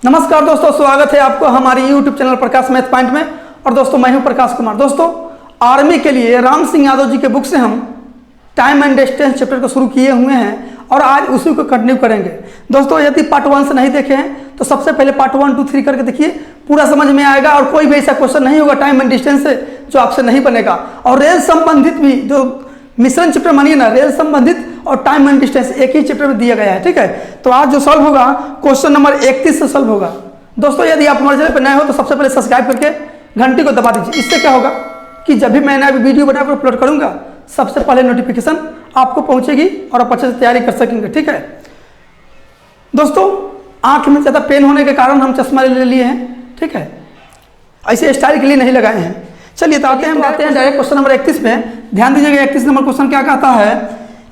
नमस्कार दोस्तों, स्वागत है आपको हमारी YouTube चैनल प्रकाश मैथ पॉइंट में। और दोस्तों मैं हूं प्रकाश कुमार। दोस्तों आर्मी के लिए राम सिंह यादव जी के बुक से हम टाइम एंड डिस्टेंस चैप्टर को शुरू किए हुए हैं और आज उसी को कंटिन्यू करेंगे। दोस्तों यदि पार्ट 1 से नहीं देखे हैं तो सबसे पहले पार्ट 1, 2, 3 करके देखिए, पूरा समझ में आएगा और कोई भी ऐसा क्वेश्चन नहीं होगा टाइम एंड डिस्टेंस से जो आपसे नहीं बनेगा। और रेल संबंधित भी जो मिश्रण चैप्टर मानिए ना, रेल संबंधित और टाइम एंड डिस्टेंस एक ही चैप्टर में दिया गया है। ठीक है, तो आज जो सॉल्व होगा क्वेश्चन नंबर 31 से सॉल्व होगा। दोस्तों यदि आप हमारे चैनल पर नए हो तो सबसे पहले सब्सक्राइब करके घंटी को दबा दीजिए। इससे क्या होगा कि जब भी मैं नया वीडियो बनाकर अपलोड करूंगा सबसे पहले नोटिफिकेशन आपको पहुंचेगी और आप अच्छे से तैयारी कर सकेंगे। ठीक है दोस्तों, आंख में ज़्यादा पेन होने के कारण हम चश्मा ले लिए हैं। ठीक है, ऐसे स्टाइल के लिए नहीं लगाए हैं। चलिए तो आते हैं डायरेक्ट क्वेश्चन नंबर 31 में। ध्यान दीजिएगा 31 नंबर क्वेश्चन क्या कहता है।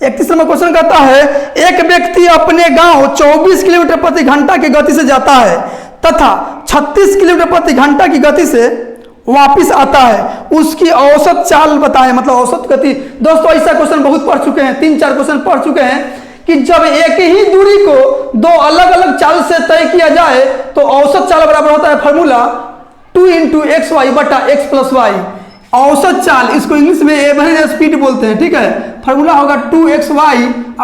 31 नंबर क्वेश्चन कहता है, एक व्यक्ति अपने गांव 24 किलोमीटर प्रति घंटा की गति से जाता है तथा 36 किलोमीटर प्रति घंटा की गति से वापिस आता है, उसकी औसत चाल बताएं, मतलब औसत गति। दोस्तों ऐसा क्वेश्चन बहुत पढ़ चुके हैं, 3-4 क्वेश्चन पढ़ चुके हैं कि जब एक ही दूरी को दो अलग अलग चाल से तय किया जाए तो औसत चाल बराबर होता है फॉर्मूला 2 × xy बटा x + y। औसत चाल, इसको इंग्लिश में एवरेज स्पीड बोलते हैं। ठीक है, फॉर्मूला होगा 2xy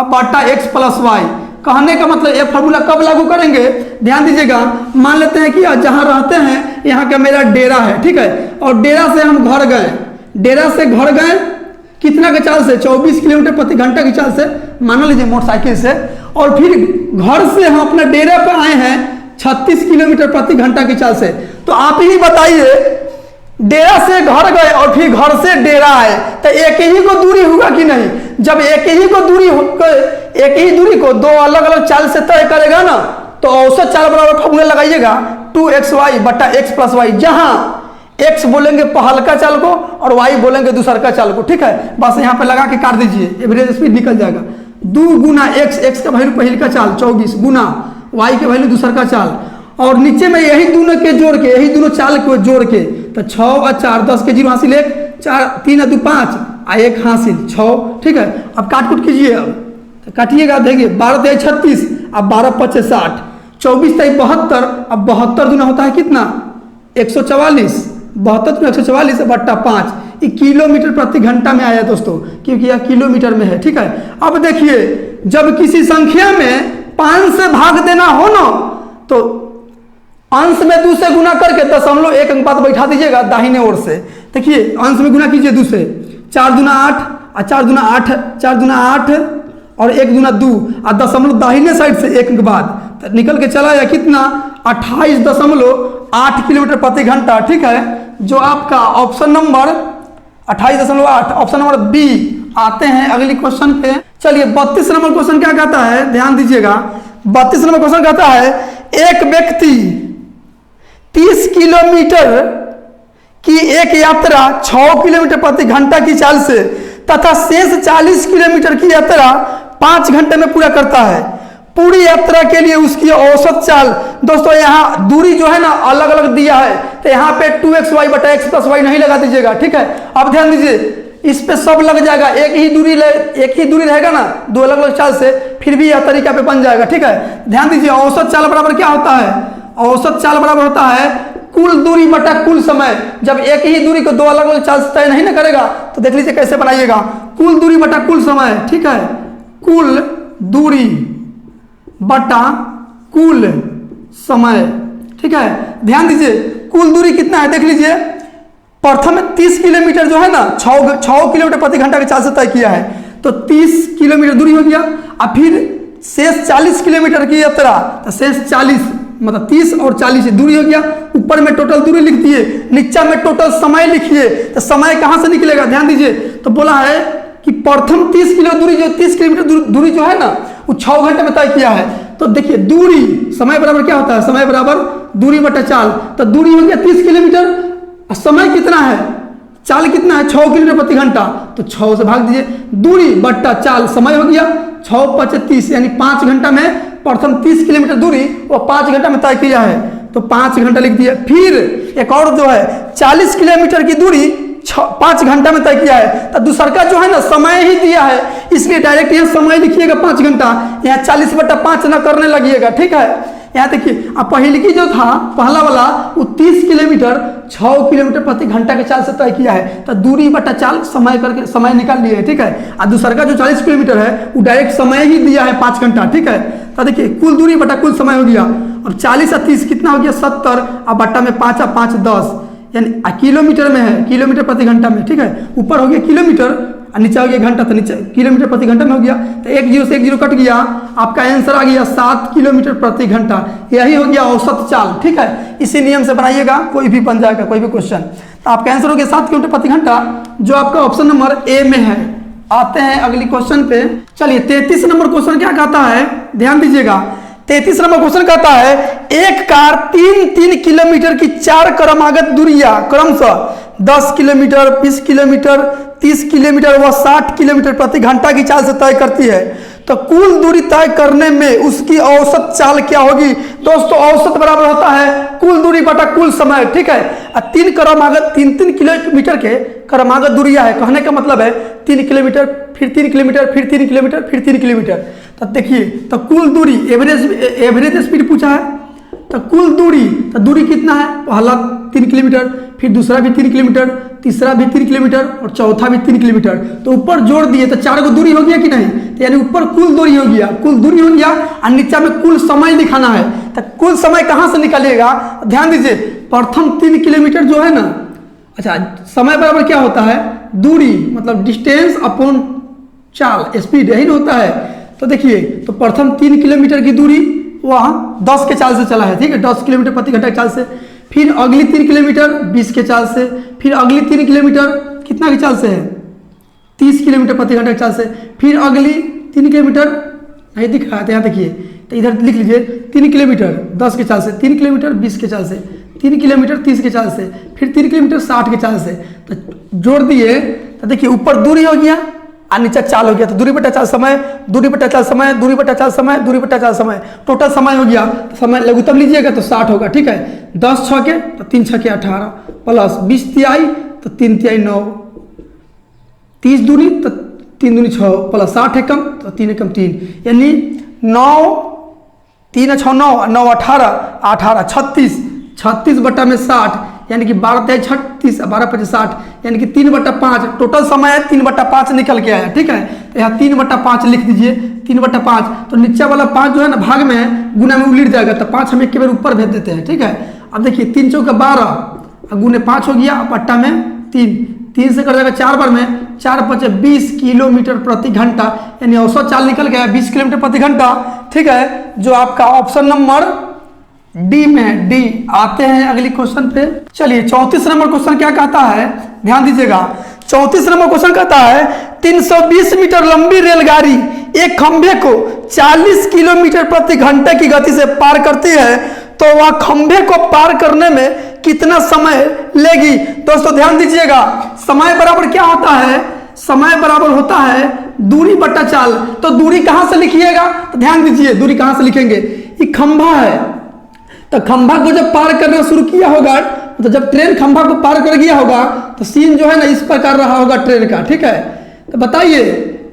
बटा x + y। कहने का मतलब ये फॉर्मूला कब लागू करेंगे, ध्यान दीजिएगा। मान लेते हैं कि जहां रहते हैं यहाँ का मेरा डेरा है। ठीक है, और डेरा से हम घर गए, डेरा से घर गए कितना के चाल से, 24 किलोमीटर प्रति घंटा की चाल से, मान लीजिए मोटरसाइकिल से। और फिर घर से हम अपने डेरा पर आए हैं 36 किलोमीटर प्रति घंटा की चाल से। तो आप ही बताइए, डेरा से घर गए और फिर घर से डेरा आए तो एक ही को दूरी होगा कि नहीं। जब एक ही दूरी को दो अलग अलग चाल से तय करेगा ना तो औसत चाल बराबर फॉर्मूला लगाइएगा 2xy बटा x + y, जहां x बोलेंगे पहलका चाल को और y बोलेंगे दूसरका चाल को। ठीक है, बस यहाँ पे लगा के काट दीजिए, एवरेज स्पीड निकल जाएगा। 2 × x का वैल्यू पहलका चाल 24 गुना y के वैल्यू दूसरका चाल, और नीचे में यही दोनों के जोड़ के, यही दोनों चाल को जोड़ के, तो 6 और 4 10 के 0 हासिल 1, 4 3 और 2 5 और 1 हासिल 6। ठीक है, अब काट कुट कीजिए, अब तो काटिएगा, देखिए 12 × 36, अब 12 × 5 = 60, 24 × 72, अब 72 दूना होता है कितना 144, 72 × 144 बट्टा 5। ये किलोमीटर प्रति घंटा में आया दोस्तों, क्योंकि यह किलोमीटर में है। ठीक है, अब देखिए जब किसी संख्या में 5 से भाग देना हो ना तो अंश में 2 से गुना करके 0.1 अंक पात बैठा दीजिएगा दाहिने ओर से। देखिए अंश में गुना कीजिए 2 से, 4 दूना 8 और 4 दूना 8, 4 दूना 8 और 1 दूना 2 और दशमलव दाहिने साइड से 1 अंक बाद तो निकल के चला या कितना 28.8 किलोमीटर प्रति घंटा। ठीक है, जो आपका option number 28.8, option number B. आते हैं अगली क्वेश्चन पे। चलिए 32 नंबर क्वेश्चन क्या कहता है, ध्यान दीजिएगा। 32 नंबर क्वेश्चन कहता है, एक व्यक्ति 30 किलोमीटर की एक यात्रा 6 किलोमीटर प्रति घंटा की चाल से तथा शेष 40 किलोमीटर की यात्रा 5 घंटे में पूरा करता है। पूरी यात्रा के लिए उसकी औसत चाल। दोस्तों यहाँ दूरी जो है ना अलग अलग दिया है, तो यहाँ पे 2xy बटा x + y नहीं लगा दीजिएगा। ठीक है, अब ध्यान दीजिए, इस पे सब लग जाएगा, एक ही दूरी रहेगा ना दो अलग अलग चाल से, फिर भी यह तरीका पे बन जाएगा। ठीक है, ध्यान दीजिए, औसत चाल बराबर क्या होता है, औसत चाल बराबर होता है कुल दूरी बटा कुल समय। जब एक ही दूरी को दो अलग अलग चाल से तय नहीं ना करेगा तो देख लीजिए कैसे बनाइएगा, कुल दूरी बटा कुल समय। ठीक है, कुल दूरी बटा कुल समय। ठीक है, ध्यान दीजिए कुल दूरी कितना है, देख लीजिए। प्रथम 30 किलोमीटर जो है ना 6 किलोमीटर प्रति घंटा की चाल से तय किया है, तो 30 किलोमीटर दूरी हो गया। और फिर शेष 40 किलोमीटर की यात्रा, तो शेष 40 मतलब 30 और 40 दूरी हो गया। ऊपर में टोटल दूरी लिख दिए, नीचा में टोटल समय लिखिए, तो समय कहां से निकलेगा, ध्यान दीजिए। तो बोला है कि प्रथम 30 किलोमीटर दूरी जो है ना वो 6 घंटे में तय किया है। तो देखिए दूरी समय बराबर क्या होता है, समय बराबर दूरी बटा चाल। तो दूरी हो गया 30 किलोमीटर, समय कितना है, चाल कितना है 6 किलोमीटर प्रति घंटा, तो 6 से भाग दीजिए, दूरी बट्टा चाल समय हो गया 6 × 5 = 30, यानी 5 घंटा में प्रथम 30 किलोमीटर दूरी वो 5 घंटा में तय किया है, तो 5 घंटा लिख दिया। फिर एक और जो है 40 किलोमीटर की दूरी 5 घंटा में तय किया है, तो दूसर का जो है ना समय ही दिया है, इसलिए डायरेक्ट यहाँ समय लिखिएगा 5 घंटा, यहाँ 40/5 ना करने लगिएगा। ठीक है, यहाँ देखिए, अब पहले की जो था पहला वाला वो 30 किलोमीटर 6 किलोमीटर प्रति घंटा के चाल से तय किया है, तो दूरी बटा चाल समय करके समय निकाल लिए है, ठीक है। और दूसरा का जो 40 किलोमीटर है वो डायरेक्ट समय ही दिया है 5 घंटा, ठीक है। तो देखिए कुल दूरी बटा कुल समय हो गया। अब 40 और 30 कितना हो गया 70, और बट्टा में 5 और 5 10, यानी किलोमीटर में है, किलोमीटर प्रति घंटा में, ठीक है। ऊपर हो गया किलोमीटर और नीचे हो गया घंटा, तो नीचे किलोमीटर प्रति घंटा में हो गया। तो एक जीरो से एक जीरो कट गया, आपका आंसर आ गया 7 किलोमीटर प्रति घंटा। यही हो गया औसत चाल, ठीक है। इसी नियम से बनाइएगा, कोई भी बन जाएगा कोई भी क्वेश्चन। तो आपका आंसर हो गया 7 किलोमीटर प्रति घंटा, जो आपका ऑप्शन नंबर ए में है। आते हैं अगली क्वेश्चन पे। चलिए 33 नंबर क्वेश्चन क्या कहता है, ध्यान दीजिएगा। 33 नंबर क्वेश्चन कहता है एक कार 3 किलोमीटर की 4 क्रमागत दूरियां क्रमशः 10 किलोमीटर, 20 किलोमीटर, 30 किलोमीटर व 60 किलोमीटर प्रति घंटा की चाल से तय करती है, तो कुल दूरी तय करने में उसकी औसत चाल क्या होगी। दोस्तों औसत बराबर होता है कुल दूरी बटा कुल समय, ठीक है। 3 क्रमागत 3 किलोमीटर के क्रमागत दूरियां है, कहने का मतलब है 3 किलोमीटर, फिर 3 किलोमीटर, फिर 3 किलोमीटर, फिर 3 किलोमीटर। तो देखिए, तो कुल दूरी एवरेज स्पीड पूछा है, तो कुल दूरी, तो दूरी कितना है, पहला 3 किलोमीटर, फिर दूसरा भी 3 किलोमीटर, तीसरा भी 3 किलोमीटर और चौथा भी 3 किलोमीटर। तो ऊपर जोड़ दिए तो 4 को दूरी हो गया कि नहीं, तो यानी ऊपर कुल दूरी हो गया, कुल दूरी हो गया, और नीचे में कुल समय दिखाना है। तो कुल समय कहाँ से निकलेगा, ध्यान दीजिए। प्रथम 3 किलोमीटर जो है ना, अच्छा समय बराबर क्या होता है, दूरी मतलब डिस्टेंस अपॉन चाल, स्पीड, यही ना होता है। तो देखिए, तो प्रथम 3 किलोमीटर की दूरी वहाँ 10 के चाल से चला है, ठीक है, 10 किलोमीटर प्रति घंटा के चाल से। फिर अगली 3 किलोमीटर 20 के चाल से, फिर अगली 3 किलोमीटर कितना की चाल से है, 30 किलोमीटर प्रति घंटा के चाल से। फिर अगली 3 किलोमीटर नहीं दिख रहा है, तो यहाँ देखिए, तो इधर लिख लीजिए 3 किलोमीटर 10 के चाल से, 3 किलोमीटर 20 के चाल से, 3 किलोमीटर 30 के चाल से, फिर 3 किलोमीटर 60 के चाल से। तो जोड़ दिए तो देखिए ऊपर दूरी हो गया और नीचे चाल हो गया, तो दूरी बटा चाल समय, दूरी बटा चाल समय, दूरी बटा चाल समय, दूरी बटा चाल समय, टोटल समय हो गया। तो समय लघुत्तम लीजिएगा तो 60 होगा, ठीक है। 10 छके तो 3 छके 18 प्लस 20 तिहाई तो 3 तिहाई 9, 30 दूनी तो 3 दूनी 6 प्लस 60 एकम तो 3 एकम 3, यानी 9 3 6 9 9 18 18 36 36 बटा में 60, यानी कि 12 तिहाई 36 12 पचे 60, यानी कि 3/5 टोटल समय है, 3/5 निकल के आया, ठीक है। तो यहाँ 3/5 लिख दीजिए, 3/5। तो नीचे वाला 5 जो है ना भाग में है, गुना में उलट जाएगा, तो 5 हम एक के बार ऊपर भेज देते हैं, ठीक है। अब देखिए 3 चौका 12 गुने 5 हो गया, पट्टा में 3 से कर जाएगा 4 बार में, 4 पचे 20 किलोमीटर प्रति घंटा, यानी औसत चाल निकल गया 20 किलोमीटर प्रति घंटा, ठीक है। जो आपका ऑप्शन नंबर डी में, डी। आते हैं अगली क्वेश्चन पे। चलिए 34 नंबर क्वेश्चन क्या कहता है, ध्यान दीजिएगा। 34 नंबर क्वेश्चन कहता है 320 मीटर लंबी रेलगाड़ी एक खंभे को 40 किलोमीटर प्रति घंटे की गति से पार करती है, तो वह खंभे को पार करने में कितना समय लेगी। दोस्तों ध्यान दीजिएगा, समय बराबर क्या होता है, समय बराबर होता है दूरी बटा चाल। तो दूरी कहां से लिखिएगा, तो ध्यान दीजिए दूरी कहां से लिखेंगे, ये खंभा है, तो खंभा को जब पार करना शुरू किया होगा, तो जब ट्रेन खंभा को पार कर गया होगा तो सीन जो है ना इस प्रकार रहा होगा ट्रेन का, ठीक है। तो बताइए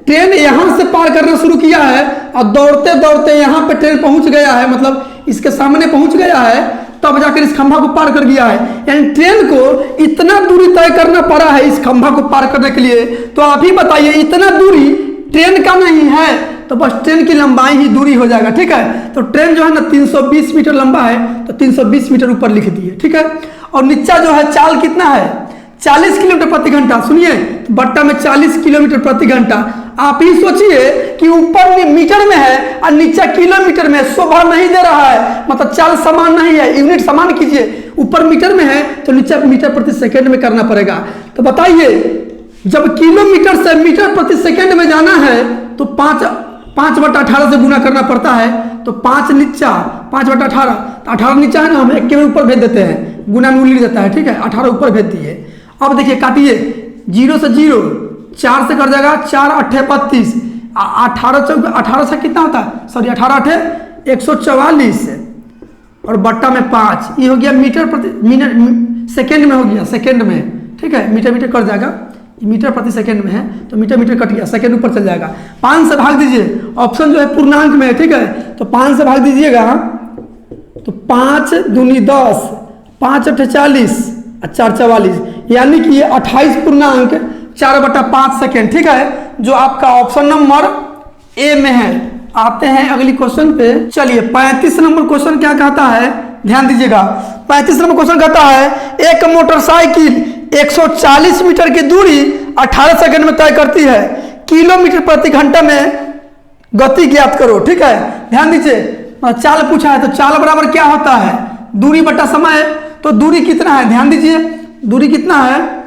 ट्रेन यहां से पार करना शुरू किया है और दौड़ते दौड़ते यहां पे ट्रेन पहुंच गया है, मतलब इसके सामने पहुंच गया है, तब जाकर इस खंभा को पार कर गया है। यानी ट्रेन को इतना दूरी तय करना पड़ा है इस खंभा को पार करने के लिए। तो आप ही बताइए, इतना दूरी ट्रेन का नहीं है, तो बस ट्रेन की लंबाई ही दूरी हो जाएगा, ठीक है। तो ट्रेन जो है ना 320 मीटर लंबा है, तो 320 मीटर ऊपर लिख दिए, ठीक है। और नीचा जो है चाल कितना है, 40 किलोमीटर प्रति घंटा। सुनिए, तो बट्टा में 40 किलोमीटर प्रति घंटा। आप ही सोचिए कि ऊपर मीटर में है और नीचे किलोमीटर में, शोभा नहीं दे रहा है, मतलब चाल समान नहीं है, यूनिट समान कीजिए। ऊपर मीटर में है तो नीचे मीटर प्रति सेकंड में करना पड़ेगा। तो बताइए, जब किलोमीटर से मीटर प्रति सेकंड में जाना है तो 5/18 से गुना करना पड़ता है, तो 5 नीचा 5/18, तो 18 नीचा है ना, हम एक के ऊपर भेज देते हैं, गुना में उलट जाता है, ठीक है। 18 ऊपर भेज दिए। अब देखिए काटिए, 0 से 0, 4 से कर जाएगा 4 8 32, 18 से कितना होता है, सॉरी 18 8 144 और बट्टा में 5, ये हो गया मीटर प्रति मिनट सेकेंड में हो गया, सेकेंड में, ठीक है। मीटर मीटर कर जाएगा, मीटर प्रति सेकंड में है तो मीटर मीटर कट गया, सेकंड ऊपर चल जाएगा। 5 से भाग दीजिए, ऑप्शन जो है पूर्णांक में है, ठीक है। तो 5 से भाग दीजिएगा 5 दूनी 10, 5 अठे 40 और 4 44, यानी कि ये 28.4/5 सेकेंड। ठीक है, जो आपका ऑप्शन नंबर ए में है। आते हैं अगली क्वेश्चन पे। चलिए 35 नंबर क्वेश्चन क्या कहता है, ध्यान दीजिएगा। 35 नंबर क्वेश्चन कहता है एक मोटरसाइकिल 140 मीटर की दूरी 18 सेकंड में तय करती है, किलोमीटर प्रति घंटा में गति ज्ञात करो। ठीक है, ध्यान दीजिए, चाल पूछा है तो चाल बराबर क्या होता है, दूरी बटा समय। तो दूरी कितना है, ध्यान दीजिए, दूरी कितना है,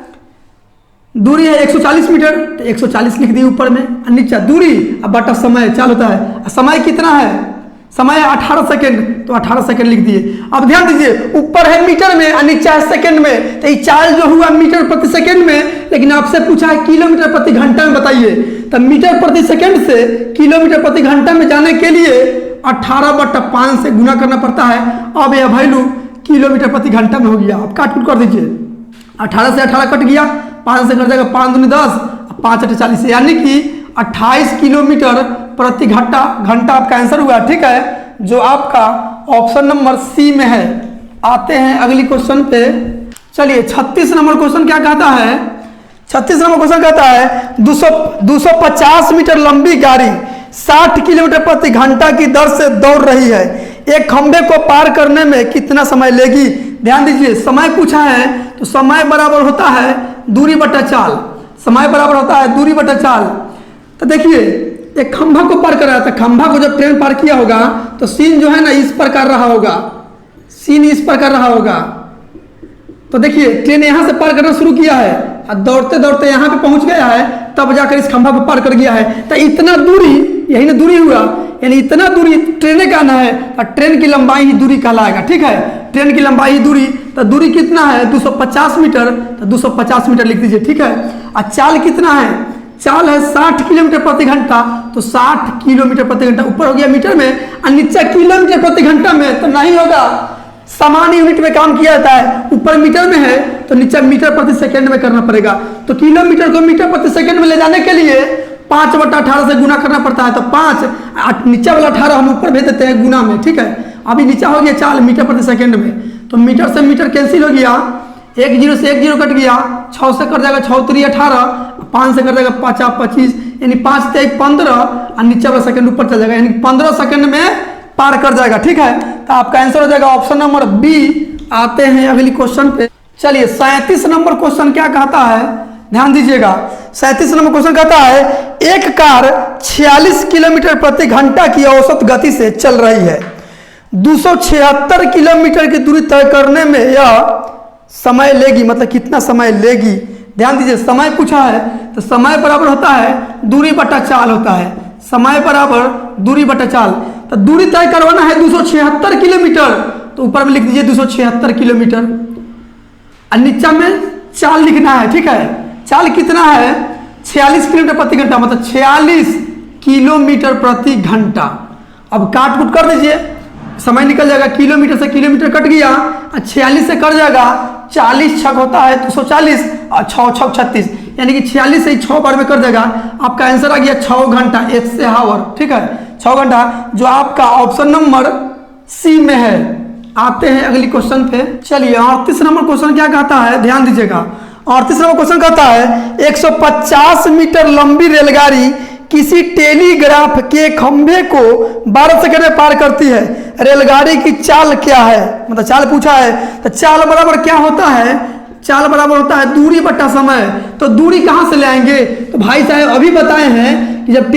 दूरी है 140 मीटर, तो 140 लिख दिए ऊपर में, और नीचे दूरी अब बटा समय, चाल होता है। समय कितना है, समय 18 सेकंड, तो 18 सेकंड लिख दिए। अब ध्यान दीजिए, ऊपर है मीटर में और नीचे है सेकंड में, तो ये चाल जो हुआ मीटर प्रति सेकंड में, लेकिन आपसे पूछा है किलोमीटर प्रति घंटा में बताइए। तो मीटर प्रति सेकंड से किलोमीटर प्रति घंटा में जाने के लिए 18/5 से गुना करना पड़ता है। अब यह वैल्यू किलोमीटर प्रति घंटा में हो गया। अब काट कुट कर दीजिए, 18 से 18 कट गया, 5 से कट जाएगा, 5 दूनी 10, 5 अठे 40, यानी कि 28 किलोमीटर प्रति घंटा आपका आंसर हुआ। ठीक है, जो आपका ऑप्शन नंबर सी में है। आते हैं अगली क्वेश्चन पे। चलिए 36 नंबर क्वेश्चन क्या कहता है, 36 नंबर क्वेश्चन कहता है 250 मीटर लंबी गाड़ी 60 किलोमीटर प्रति घंटा की दर से दौड़ रही है, एक खंभे को पार करने में कितना समय लेगी। ध्यान दीजिए, समय पूछा है तो समय बराबर होता है दूरी बटा चाल, समय बराबर होता है दूरी बटा चाल। तो देखिए एक खंभा को पार कर रहा था, खंभा को जब ट्रेन पार किया होगा तो सीन जो है ना इस पर कर रहा होगा, सीन इस पर कर रहा होगा। तो देखिए ट्रेन यहां से पार करना शुरू किया है और दौड़ते दौड़ते यहां पे पहुंच गया है, तब जाकर इस खंभा को पार कर गया है। तो इतना दूरी, यही ना दूरी हुआ, यानी इतना दूरी ट्रेन का आना है और ट्रेन की लंबाई ही दूरी कहलाएगा। ठीक है, ट्रेन की लंबाई ही दूरी, तो दूरी कितना है 250 मीटर, तो 250 मीटर लिख दीजिए। ठीक है, और चाल कितना है, चाल है 60 किलोमीटर प्रति घंटा, तो 60 किलोमीटर प्रति घंटा ऊपर हो गया मीटर में और नीचे किलोमीटर प्रति घंटा में, तो नहीं होगा, समान यूनिट में काम किया जाता है। ऊपर मीटर में है तो नीचे मीटर प्रति सेकंड में करना पड़ेगा। तो किलोमीटर को मीटर प्रति सेकंड में ले जाने के लिए 5/18 से गुना करना पड़ता है, तो 5 नीचे वाला 18 हम ऊपर भेज देते हैं गुना में। ठीक है, अभी नीचे हो गया चाल मीटर प्रति सेकंड में, तो मीटर से मीटर कैंसिल हो गया, 1 0 से 1 0 कट गया, 6 से कट जाएगा 6 3 18, 5 से कट जाएगा 5 25, यानी 5 से 1 15 और नीचे वाला सेकंड ऊपर चल जाएगा, यानी 15 सेकंड में पार कर जाएगा। ठीक है, तो आपका आंसर हो जाएगा ऑप्शन नंबर बी। आते हैं अगली क्वेश्चन पे। चलिए 37 नंबर क्वेश्चन क्या कहता है, ध्यान दीजिएगा। 37 नंबर क्वेश्चन कहता है एक कार 46 किलोमीटर प्रति घंटा की औसत गति से चल रही है, 276 किलोमीटर की दूरी तय करने में यह समय लेगी, मतलब कितना समय लेगी। ध्यान दीजिए, समय पूछा है तो समय बराबर होता है दूरी बटा चाल होता है, समय बराबर दूरी बटा चाल। तो दूरी तय करवाना है 276 किलोमीटर, तो ऊपर में लिख दीजिए 276 किलोमीटर और नीचे में चाल लिखना है। ठीक है, चाल कितना है 46 किलोमीटर प्रति घंटा, मतलब 46 किलोमीटर प्रति घंटा। अब काट कुट कर दीजिए, समय निकल जाएगा, किलोमीटर से किलोमीटर कट गया और 46 से कट जाएगा, 40 छक होता है 240 और 6 6 36, यानी कि 46 से 6 बार में कर देगा। आपका आंसर आ गया 6 घंटा, 1 से हावर। ठीक है, 6 घंटा, जो आपका ऑप्शन नंबर सी में है। आते हैं अगली क्वेश्चन पे। चलिए 38 नंबर क्वेश्चन क्या कहता है, ध्यान दीजिएगा। 38 नंबर क्वेश्चन कहता है 150 मीटर लंबी रेलगाड़ी किसी टेलीग्राफ के खंभे को 12 सेकंड में पार करती है, रेलगाड़ी की चाल क्या है, मतलब चाल पूछा है। तो चाल बराबर क्या होता है, चाल बराबर होता है दूरी बटा समय। तो दूरी कहां से ले आएंगे, तो भाई साहब अभी बताए हैं कि जब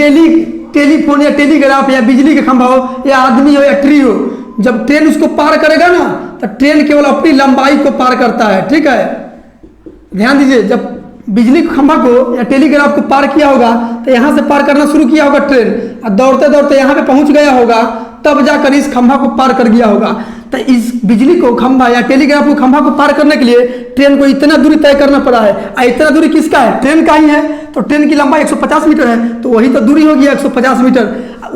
टेलीफोन या टेलीग्राफ या बिजली का खंभा हो या आदमी हो या ट्री हो, जब ट्रेन उसको पार करेगा ना तो ट्रेन केवल अपनी लंबाई को पार करता है। ठीक है, ध्यान दीजिए, जब बिजली खंभा को या टेलीग्राफ को पार किया होगा तो यहां से पार करना शुरू किया होगा ट्रेन, और दौड़ते दौड़ते यहां पे पहुंच गया होगा, तब जाकर इस खंभा को पार कर गया होगा। तो इस बिजली को खंभा या टेलीग्राफ को खंभा को पार करने के लिए ट्रेन को इतना दूरी तय करना पड़ा है, और इतना दूरी किसका है, ट्रेन का ही है। तो ट्रेन की लंबाई 150 मीटर है, तो वही तो दूरी हो गया 150 मीटर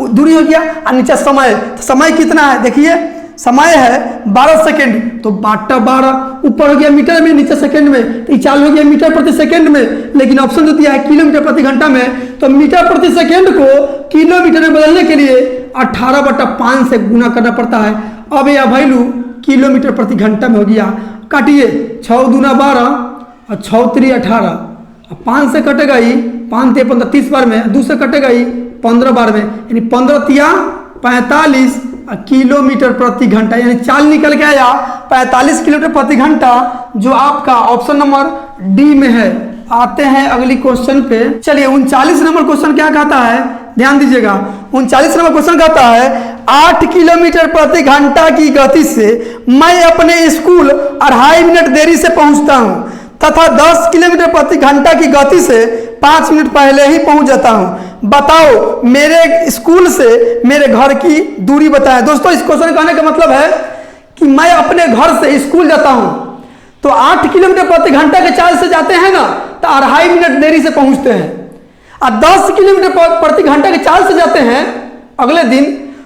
दूरी हो गया। और नीचे समय, तो समय कितना है देखिए, समय है 12 सेकंड, तो 12 ऊपर हो गया मीटर में, नीचे सेकंड में, तो चाल हो गया मीटर प्रति सेकंड में। लेकिन ऑप्शन जो दिया है किलोमीटर प्रति घंटा में, तो मीटर प्रति सेकंड को किलोमीटर में बदलने के लिए 18/5 से गुना करना पड़ता है। अब यह वैल्यू किलोमीटर प्रति घंटा में हो गया। काटिए, 6 दूना 12 और 6 3 18, 5 से कटेगा ही, 5 3 15 30 बार में, 2 से कटेगा ही 15 बार में, यानी 15 तिया 45 किलोमीटर प्रति घंटा, यानी चाल निकल के आया 45 किलोमीटर प्रति घंटा, जो आपका ऑप्शन नंबर डी में है। आते हैं अगली क्वेश्चन पे। चलिए 39 नंबर क्वेश्चन क्या कहता है, ध्यान दीजिएगा। 39 नंबर क्वेश्चन कहता है 8 किलोमीटर प्रति घंटा की गति से मैं अपने स्कूल 2.5 मिनट देरी से पहुंचता हूं तथा 10 किलोमीटर प्रति घंटा की गति से 5 मिनट पहले ही पहुंच जाता हूं। बताओ मेरे स्कूल से मेरे घर की दूरी बताएं। दोस्तों इस क्वेश्चन कहने का मतलब है कि मैं अपने घर से स्कूल जाता हूं तो 8 किलोमीटर प्रति घंटा के चाल से जाते हैं ना, तो 2.5 मिनट देरी से पहुंचते हैं। और 10 किलोमीटर प्रति घंटा के चाल से जाते हैं अगले दिन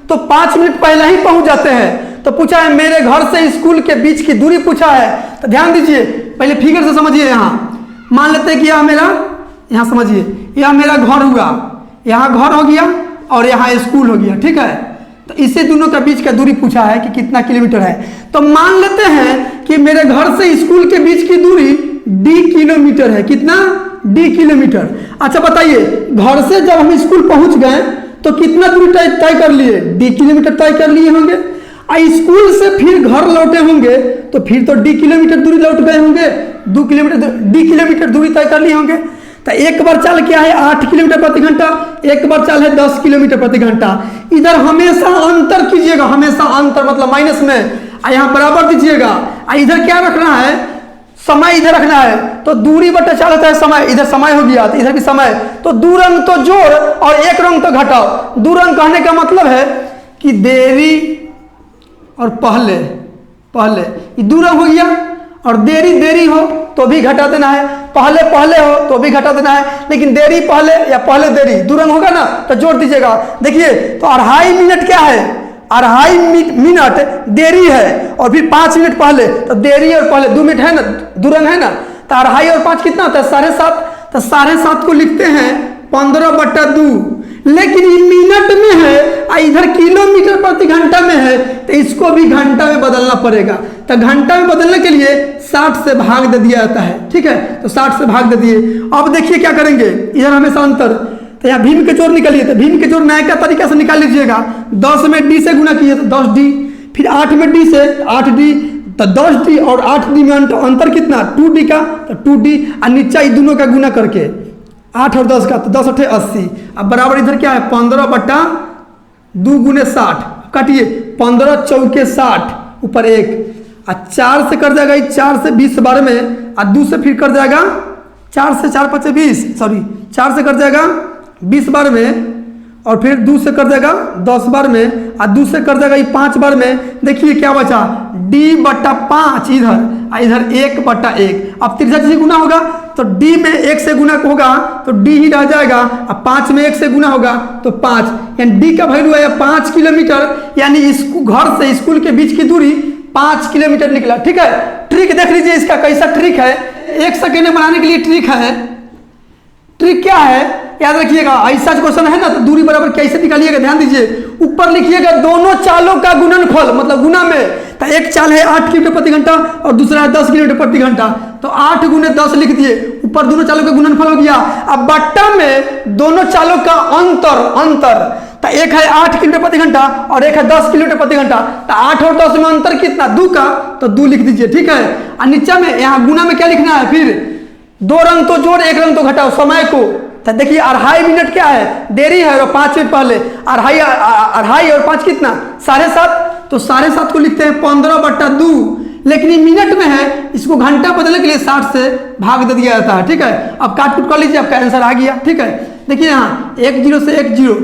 तो 5 मिनट पहले ही पहुंच जाते हैं। तो पूछा है मेरे घर से स्कूल के बीच की दूरी पूछा है, तो ध्यान दीजिए, पहले फिगर से समझिए। यहाँ मान लेते हैं कि यह मेरा, यहाँ समझिए, यह मेरा घर हुआ, यहाँ घर हो गया और यहाँ स्कूल हो गया, ठीक है। तो इसे दोनों के बीच का दूरी पूछा है कि कितना किलोमीटर है। तो मान लेते हैं कि मेरे घर से स्कूल के बीच की दूरी d किलोमीटर है। कितना? d kilometre. अच्छा बताइए, घर से जब हम स्कूल पहुंच गए तो कितना दूरी तय कर लिए? d किलोमीटर तय कर लिए होंगे। स्कूल से फिर घर लौटे होंगे तो फिर तो d किलोमीटर दूरी लौट गए होंगे, d किलोमीटर दूरी तय कर लिए होंगे। तो एक बार चाल क्या है 8 किलोमीटर प्रति घंटा, एक बार चाल है 10 किलोमीटर प्रति घंटा। इधर हमेशा अंतर कीजिएगा, हमेशा अंतर मतलब माइनस में, यहाँ बराबर दीजिएगा। इधर क्या रखना है? समय इधर रखना है। तो दूरी बटा चाल होता है समय, इधर समय हो गया तो इधर भी समय। तो दो रंग तो जोड़ और एक रंग तो घटाओ। दो रंग कहने का मतलब है कि देरी और पहले ये दो रंग हो गया, और देरी हो तो भी घटा देना है, पहले हो तो भी घटा देना है। लेकिन देरी पहले या पहले देरी दो रंग होगा ना, तो जोड़ दीजिएगा। देखिए तो 2.5 मिनट क्या है? 2.5 मिनट देरी है और फिर 5 मिनट पहले, तो देरी और पहले 2 मिनट है ना, दो रंग है ना। तो 2.5 और 5 कितना होता है? 7.5। तो 7.5 को लिखते हैं 15/2, लेकिन ये मिनट में है और इधर किलोमीटर प्रति घंटा में है, तो इसको भी घंटा में बदलना पड़ेगा। तो घंटा में बदलने के लिए 60 से भाग दे दिया जाता है, ठीक है। तो 60 से भाग दे दिए। अब देखिए क्या करेंगे, इधर हमेशा अंतर, तो यहाँ भीम के जोड़ निकालिए। तो भीम के जोड़ नया का तरीका से निकाल लीजिएगा। 10 में d से गुना कीजिए तो 10d, फिर 8 में d से 8d, तो 10d और 8d में अंतर कितना? 2d का, तो 2d और नीचे दोनों का गुना करके 8 और 10 का, तो 10 8 80। अब बराबर इधर क्या है? 15/2 गुने 60। काटिए, 15 चौके 60, ऊपर 1 और 4 से कर जाएगा, 4 से 20 बार में, और 2 से फिर कर जाएगा 4 से 4 5 20, सॉरी 4 से कर जाएगा 20 बार में, और फिर 2 से कर जाएगा 10 बार में, और 2 से कर जाएगा 5 बार में। देखिए क्या बचा? d/5 इधर, इधर 1/1। अब तिरछा चीज गुना होगा तो d में 1 से गुना होगा तो d ही रह जाएगा, अब 5 में 1 से गुना होगा तो 5, यानी d का वैल्यू है 5 किलोमीटर, यानी इस घर से स्कूल के बीच की दूरी 5 किलोमीटर निकला, ठीक है। ट्रिक देख लीजिए इसका कैसा ट्रिक है। 1 सेकेंड में बनाने के लिए ट्रिक है। ट्रिक क्या है याद रखिएगा, ऐसा क्वेश्चन है ना, तो दूरी बराबर कैसे निकालिएगा? ध्यान दीजिए, ऊपर लिखिएगा दोनों चालों का गुणनफल, मतलब गुना में। तो एक चाल है 8 किलोमीटर प्रति घंटा और दूसरा है 10 किलोमीटर प्रति घंटा, तो 8 गुने 10 लिख दिए, ऊपर दोनों चालों का गुणनफल हो गया। अब बट्टा में दोनों चालों का अंतर, तो एक है 8 किलोमीटर प्रति घंटा और एक है 10 किलोमीटर प्रति घंटा, तो 8 और 10 में अंतर कितना? 2 का, तो 2 लिख दीजिए, ठीक है। और नीचे में यहाँ गुना में क्या लिखना है? फिर 2 रंग तो जोड़, 1 रंग तो घटाओ समय को। तो देखिए 2.5 मिनट क्या है? देरी है, और 5 मिनट पहले, 2.5 और 5 कितना? 7.5। तो 7.5 को लिखते हैं 15/2, लेकिन ये मिनट में है, इसको घंटा बदलने के लिए 60 से भाग दे दिया जाता है, ठीक है। अब काट कुट कर लीजिए, आपका आंसर आ गया, ठीक है। देखिए यहाँ 1 0 से 1 0,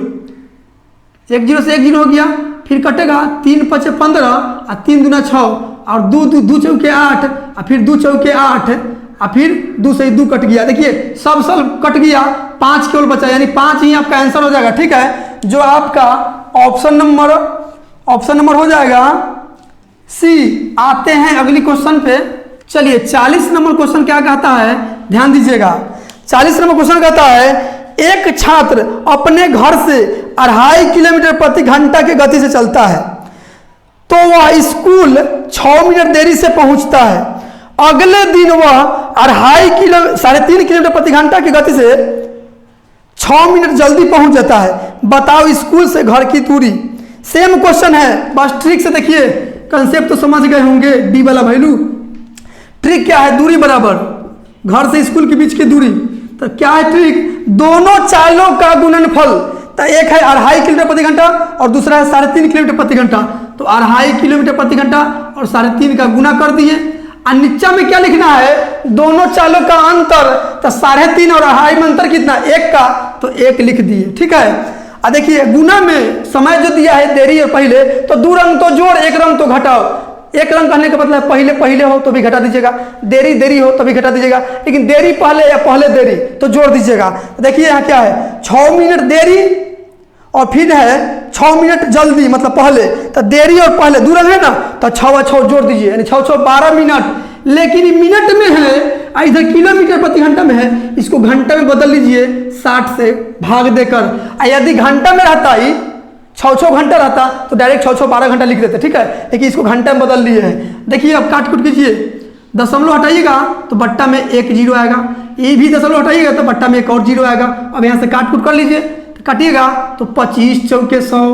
1 0 से 1 0 हो गया, फिर कटेगा 3 5 15 और 3 दूना 6 और 2 चौके 8 और फिर 2 चौके 8 और फिर 2 से 2 कट गया। देखिए सब कट गया, 5 केवल बचा, यानी 5 ही आपका आंसर हो जाएगा, ठीक है। जो आपका ऑप्शन नंबर हो जाएगा सी। आते हैं अगली क्वेश्चन पे। चलिए 40 नंबर क्वेश्चन क्या कहता है, ध्यान दीजिएगा। 40 नंबर क्वेश्चन कहता है एक छात्र अपने घर से 2.5 किलोमीटर प्रति घंटा की गति से चलता है तो वह स्कूल 6 मिनट देरी से पहुंचता है। अगले दिन वह 3.5 किलोमीटर प्रति घंटा की गति से 6 मिनट जल्दी पहुंच जाता है। बताओ स्कूल से घर की दूरी। सेम क्वेश्चन है, बस ट्रिक से देखिए, कंसेप्ट तो समझ गए होंगे। डी वाला वैल्यू ट्रिक क्या है, दूरी बराबर घर से स्कूल के बीच की दूरी। तो क्या है ट्रिक, दोनों चालों का गुणनफल। तो एक है 2.5 किलोमीटर प्रति घंटा और दूसरा है 3.5 किलोमीटर प्रति घंटा। तो 2.5 किलोमीटर प्रति घंटा और 3.5 का गुना कर दिए। और नीचा में क्या लिखना है, दोनों चालों का अंतर। तो 3.5 और 2.5 में अंतर कितना, 1 का, तो 1 लिख दिए। ठीक है, अब देखिए गुना में समय जो दिया है देरी और पहले, तो 2 रंग तो जोड़, 1 रंग तो घटाओ। 1 रंग कहने का मतलब पहले पहले हो तो भी घटा दीजिएगा, देरी देरी हो तो भी घटा दीजिएगा, लेकिन देरी पहले या पहले देरी तो जोड़ दीजिएगा। देखिए यहाँ क्या है, 6 मिनट देरी और फिर है 6 मिनट जल्दी, मतलब पहले। तो देरी और पहले 2 रंग है ना, तो 6 और 6 जोड़ दीजिए, यानी 6 12 मिनट। लेकिन मिनट में है, इधर किलोमीटर प्रति घंटा में है, इसको घंटा में बदल लीजिए 60 से भाग देकर। यदि घंटा में रहता ही 6 घंटा रहता तो डायरेक्ट 6 12 घंटा लिख देते। ठीक है, लेकिन इसको घंटा में बदल लिए हैं। देखिए अब काट कुट कीजिए, दशमलव हटाइएगा तो बट्टा में 1 जीरो आएगा, ये भी दशमलव हटाइएगा तो बट्टा में 1 और जीरो आएगा। अब यहाँ से काट कुट कर लीजिए, तो काटिएगा तो 25 चौके 100,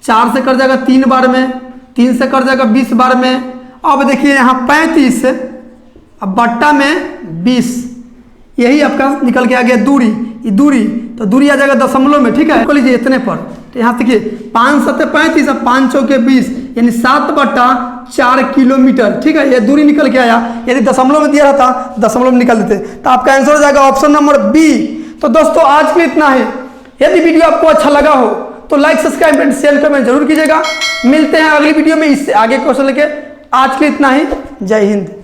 4 से कर जाएगा 3 बार में, 3 से कर जाएगा 20 बार में। अब देखिए यहाँ 35, अब बट्टा में 20, यही आपका निकल के आ गया दूरी। ये दूरी, तो दूरी आ जाएगा दशमलव में। ठीक है, कर लीजिए इतने पर। तो यहाँ देखिए 5 7 35 और 5 चौके 20, यानी 7/4 किलोमीटर। ठीक है, ये दूरी निकल के आया। यदि दशमलव में दिया रहता दशमलव में निकल देते, तो आपका आंसर हो जाएगा ऑप्शन नंबर बी। तो दोस्तों आज के लिए इतना ही। यदि वीडियो आपको अच्छा लगा हो तो like subscribe and share comment जरूर कीजिएगा। मिलते हैं अगली वीडियो में इससे आगे क्वेश्चन लेके। आज के लिए इतना ही, जय हिंद।